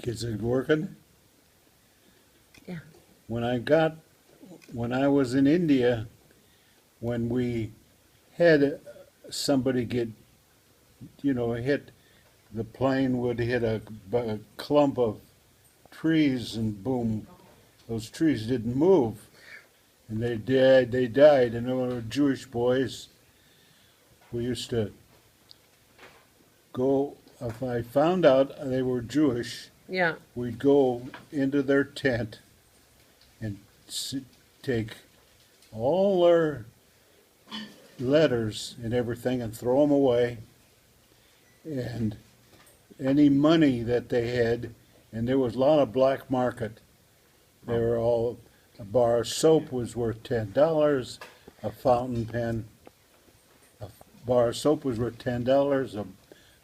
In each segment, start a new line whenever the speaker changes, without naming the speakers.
Is it working?
Yeah.
When I was in India, when we had somebody get, hit, the plane would hit a clump of trees and boom, those trees didn't move. And they died, and they were Jewish boys. We used to go, if I found out they were Jewish,
Yeah.
we'd go into their tent and take all their letters and everything and throw them away, and any money that they had, and there was a lot of black market. They were all, a bar of soap was worth $10, a fountain pen, a bar of soap was worth $10,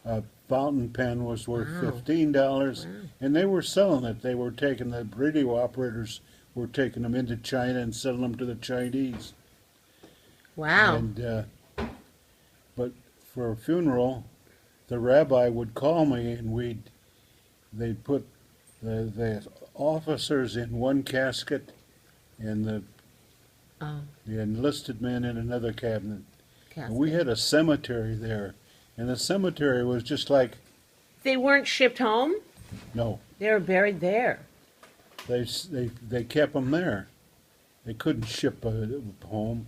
a fountain pen was worth
Wow.
$15,
Wow.
and they were selling it. They were taking, the radio operators were taking them into China and selling them to the Chinese.
Wow.
And but for a funeral, the rabbi would call me, and they'd put the officers in one casket and
Oh,
the enlisted men in another cabinet. And we
casket.
had a cemetery there, and the cemetery was just like,
They weren't shipped home?
no,
They were buried there.
they kept them there. They couldn't ship home,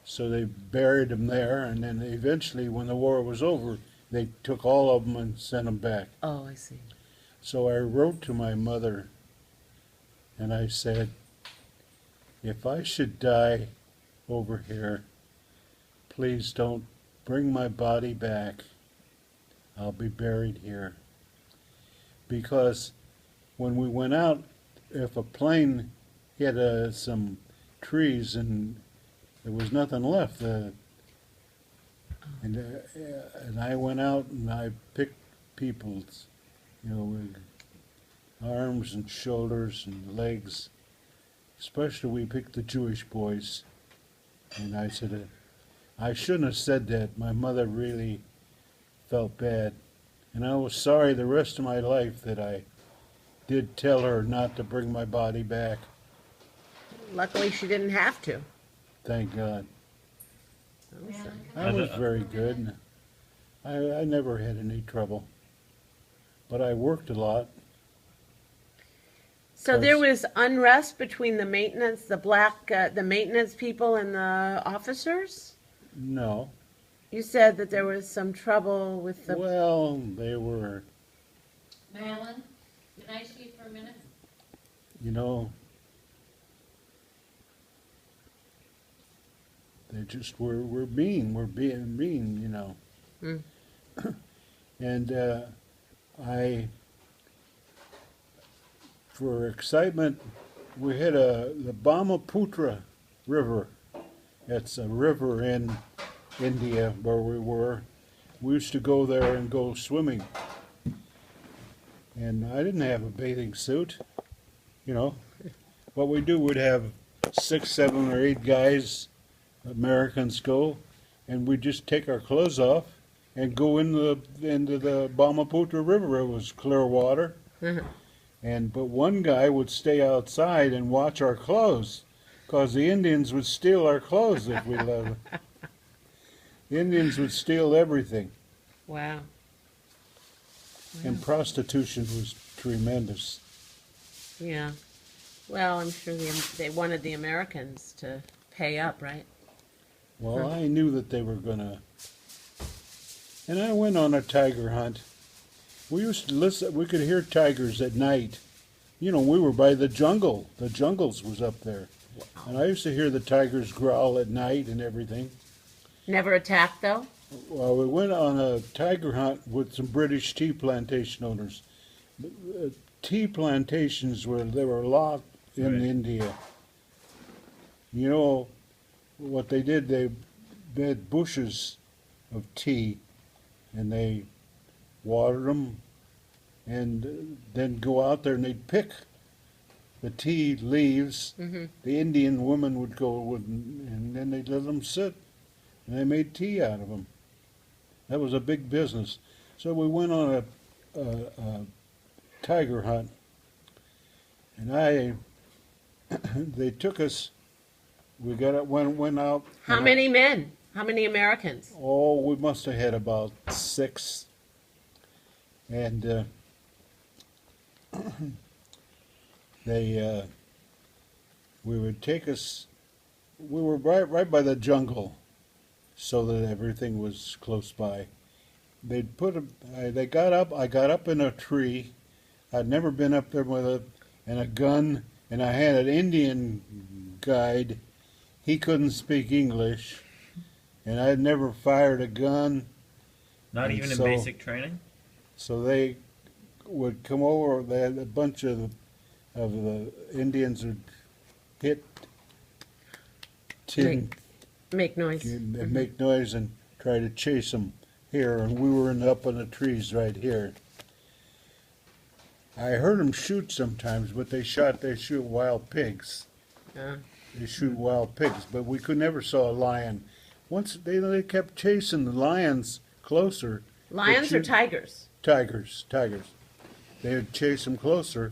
so they buried them there, and then eventually, when the war was over, they took all of them and sent them back.
Oh, I see.
So I wrote to my mother, and I said, if I should die over here, please don't bring my body back. I'll be buried here. Because when we went out, if a plane hit some trees and there was nothing left, and I went out and I picked people's, with arms and shoulders and legs. Especially we picked the Jewish boys. And I said, I shouldn't have said that. My mother really felt bad. And I was sorry the rest of my life that I did tell her not to bring my body back.
Luckily, she didn't have to.
Thank God.
Awesome.
I was very good. I never had any trouble. But I worked a lot.
So there
Because-
was unrest between the maintenance, the maintenance people and the officers?
No.
You said that there was some trouble with the.
Well, they were,
Marilyn, can I see you for a minute?
you know, they just were mean. We're being mean.
Mm.
And I, for excitement, we had the Brahmaputra River. It's a river in India where we were. We used to go there and go swimming. And I didn't have a bathing suit, What we do, we'd have 6, 7, or 8 guys, Americans go, and we'd just take our clothes off and go into the Brahmaputra River. It was clear water. But one guy would stay outside and watch our clothes, because the Indians would steal our clothes if we let them. The Indians would steal everything,
Wow.
and prostitution was tremendous.
Yeah. Well, I'm sure they wanted the Americans to pay up, right?
Well, I knew that they were gonna, and I went on a tiger hunt. We used to listen. We could hear tigers at night. We were by the jungle. The jungles was up there, and I used to hear the tigers growl at night and everything.
Never attacked, though?
Well, we went on a tiger hunt with some British tea plantation owners. Tea plantations there were a lot in
Right.
India. What they did? They had bushes of tea, and they watered them, and then go out there and they'd pick the tea leaves.
Mm-hmm.
The Indian woman would go and then they'd let them sit, and they made tea out of them. That was a big business. So we went on a tiger hunt, and they took us. We went out.
How many men? How many Americans?
Oh, we must have had about 6, and they we would take us. We were right by the jungle, so that everything was close by. They'd put they got up. I got up in a tree. I'd never been up there with a gun, and I had an Indian guide. He couldn't speak English, and I'd never fired a gun.
Not
And
even in
so-
basic training?
So they would come over. They had a bunch of the Indians would hit tin,
Make noise.
and make noise and try to chase them here. And we were up in the trees right here. I heard them shoot sometimes, but they shoot wild pigs.
Uh,
They shoot wild pigs, but we could never saw a lion. Once they kept chasing the lions closer.
lions
But
or
you-
tigers?
Tigers. They would chase them closer,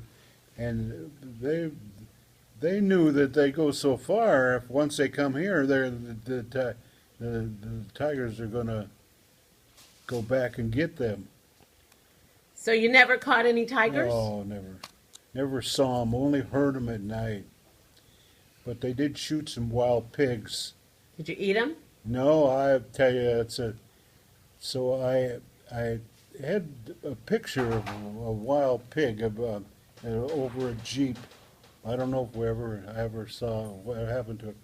and they knew that they go so far. If once they come here, the tigers are gonna go back and get them.
So you never caught any tigers?
Oh, never saw them. Only heard them at night. But they did shoot some wild pigs.
Did you eat them?
No, I tell you, So I had a picture of a wild pig over a Jeep. I don't know if I ever saw what happened to it.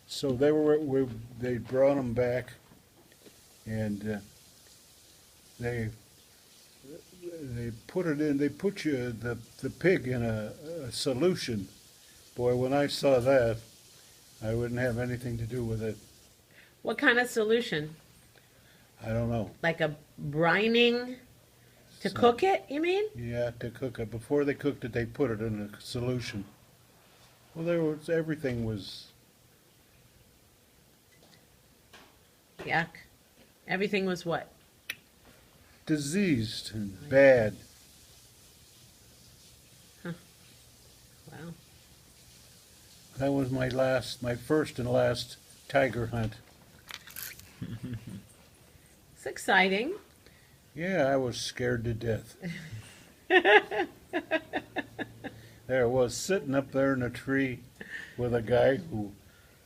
So they brought them back, and they put it in. They put the pig in a solution. Boy, when I saw that, I wouldn't have anything to do with it.
What kind of solution?
I don't know.
Like a brining to
So-
cook it, you mean?
Yeah, to cook it. Before they cooked it, they put it in a solution. Well, everything was,
Yuck. Everything was what?
diseased and bad.
Wow.
That was my first and last tiger hunt.
It's exciting.
Yeah, I was scared to death. There I was sitting up there in a tree with a guy who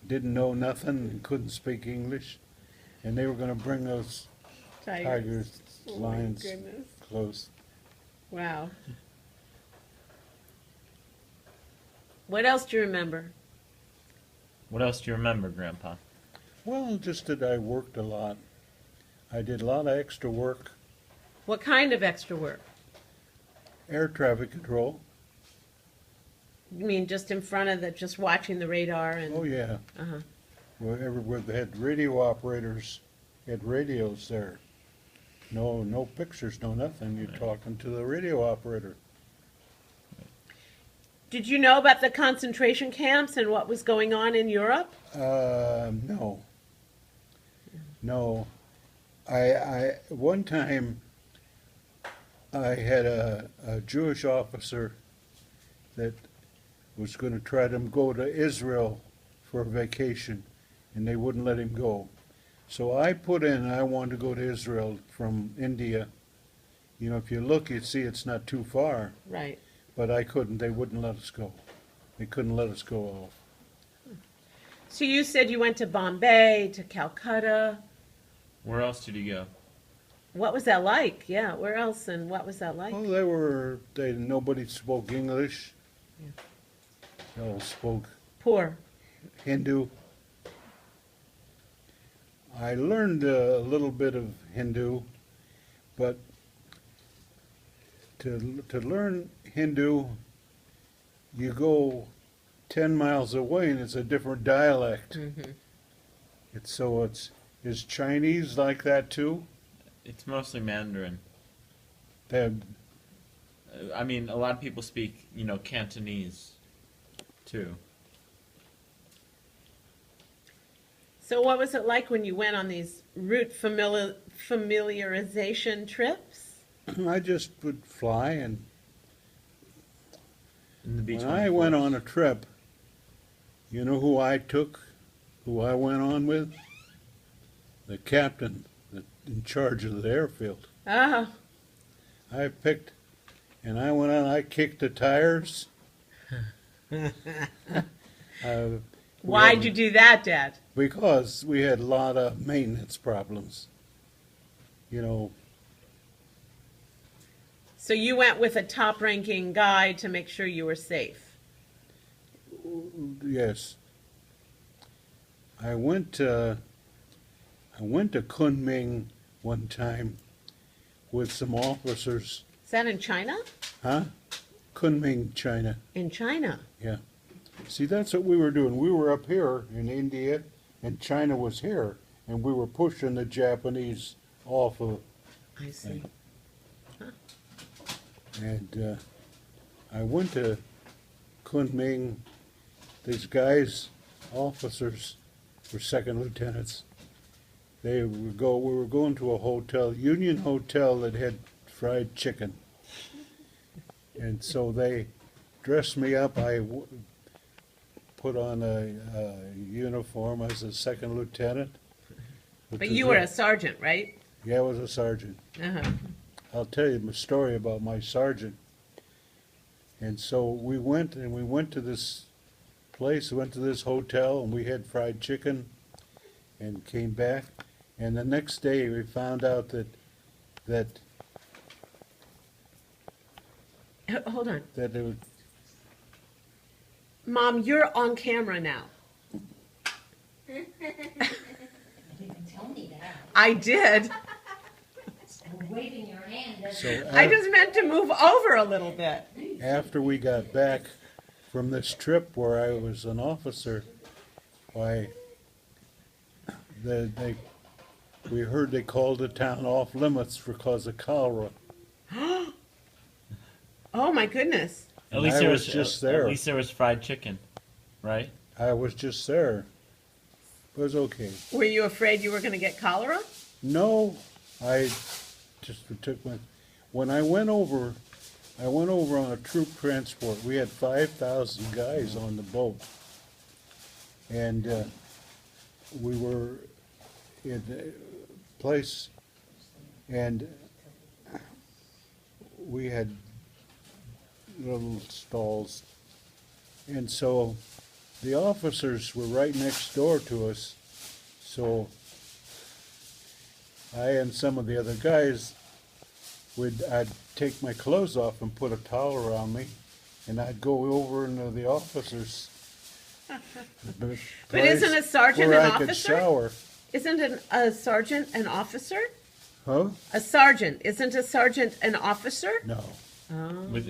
didn't know nothing and couldn't speak English, and they were going to bring those tigers,
Oh my
lions
goodness.
close.
Wow. What else do you remember?
What else do you remember, Grandpa?
Well, just that I worked a lot. I did a lot of extra work.
What kind of extra work?
Air traffic control.
You mean just in front of just watching the radar and?
Oh, yeah.
Uh-huh.
Where they had radio operators, had radios there. No pictures, no nothing. You're talking to the radio operator.
Did you know about the concentration camps and what was going on in Europe?
No. No. One time I had a Jewish officer that was going to try to go to Israel for a vacation, and they wouldn't let him go. So I put in, I wanted to go to Israel from India. You know, if you look, you see it's not too far,
Right.
but I couldn't. They wouldn't let us go. They couldn't let us go off.
So you said you went to Bombay, to Calcutta.
Where else did you go?
What was that like? Yeah, where else and what was that like?
Well, nobody spoke English. They all spoke
Poor.
Hindu. I learned a little bit of Hindu, but to learn Hindu, you go 10 miles away and it's a different dialect.
Mm-hmm.
Is Chinese like that too?
It's mostly Mandarin.
They have,
I mean, a lot of people speak, Cantonese, too.
So what was it like when you went on these route familiarization trips?
I just would fly and
in the B
When I went on a trip, you know who I took, who I went on with? The captain in charge of the airfield.
Oh,
I picked, and I went on, I kicked the tires.
why'd you do that, Dad?
Because we had a lot of maintenance problems. You know,
So you went with a top-ranking guy to make sure you were safe.
yes. I went to Kunming one time with some officers.
Is that in China?
Huh? Kunming, China.
In China.
See, that's what we were doing. We were up here in India, and China was here, and we were pushing the Japanese off of.
I see.
And I went to Kunming. These guys, officers, were second lieutenants. We were going to a hotel, Union Hotel, that had fried chicken. And so they dressed me up. I put on a uniform as a second lieutenant.
But you were a sergeant, right?
Yeah, I was a sergeant.
Uh-huh.
I'll tell you a story about my sergeant. And so we went to this place, went to this hotel, and we had fried chicken and came back. And the next day we found out that
Hold on.
it was,
Mom, you're on camera now.
You didn't tell me that.
I did.
And waving your hand doesn't.
so
I just meant to move over a little bit.
after we got back from this trip where I was an officer, why we heard they called the town off limits because of cholera.
Oh my goodness.
At least
I
there
was
was
just
At
there.
least there was fried chicken, right?
I was just there. It was okay.
Were you afraid you were going to get cholera?
No, I just took my. When I went over on a troop transport. We had 5,000 guys on the boat, and we were in a place, and we had little stalls, and so the officers were right next door to us, so I and some of the other guys I'd take my clothes off and put a towel around me, and I'd go over into the officers'
But isn't a sergeant
where
an
I could
officer?
shower.
Isn't a sergeant an officer?
Huh?
A sergeant. Isn't a sergeant an officer?
No.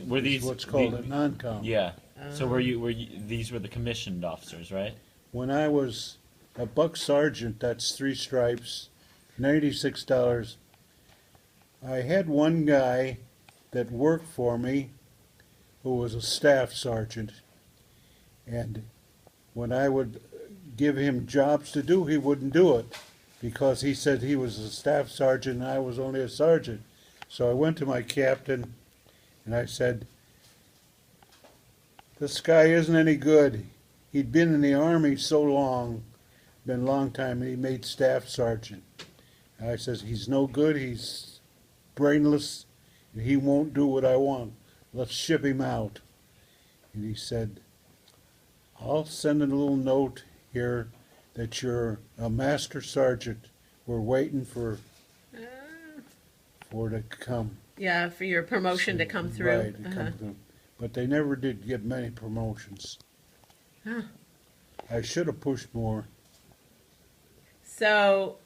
Were these
What's called a non-com.
Yeah. So were you these were the commissioned officers, right?
When I was a buck sergeant, that's 3 stripes, $96. I had one guy that worked for me who was a staff sergeant, and when I would give him jobs to do, he wouldn't do it because he said he was a staff sergeant and I was only a sergeant. So I went to my captain and I said, "This guy isn't any good. He'd been in the Army so long, been a long time, and he made staff sergeant." And I says, "He's no good. He's brainless, and he won't do what I want. Let's ship him out." And he said, "I'll send a little note here that you're a master sergeant. We're waiting for to come."
Yeah, for your promotion to come through.
Right, to come through. But they never did get many promotions.
Huh.
I should have pushed more.
So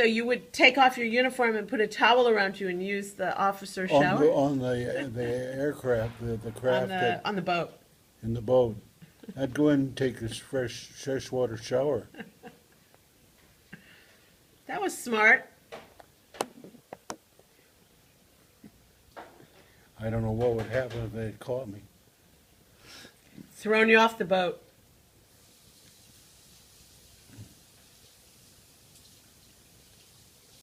you would take off your uniform and put a towel around you and use the officer shower
On the aircraft, the craft
on the boat.
in the boat. I'd go in and take a freshwater shower.
That was smart.
I don't know what would happen if they caught me.
Thrown you off the boat.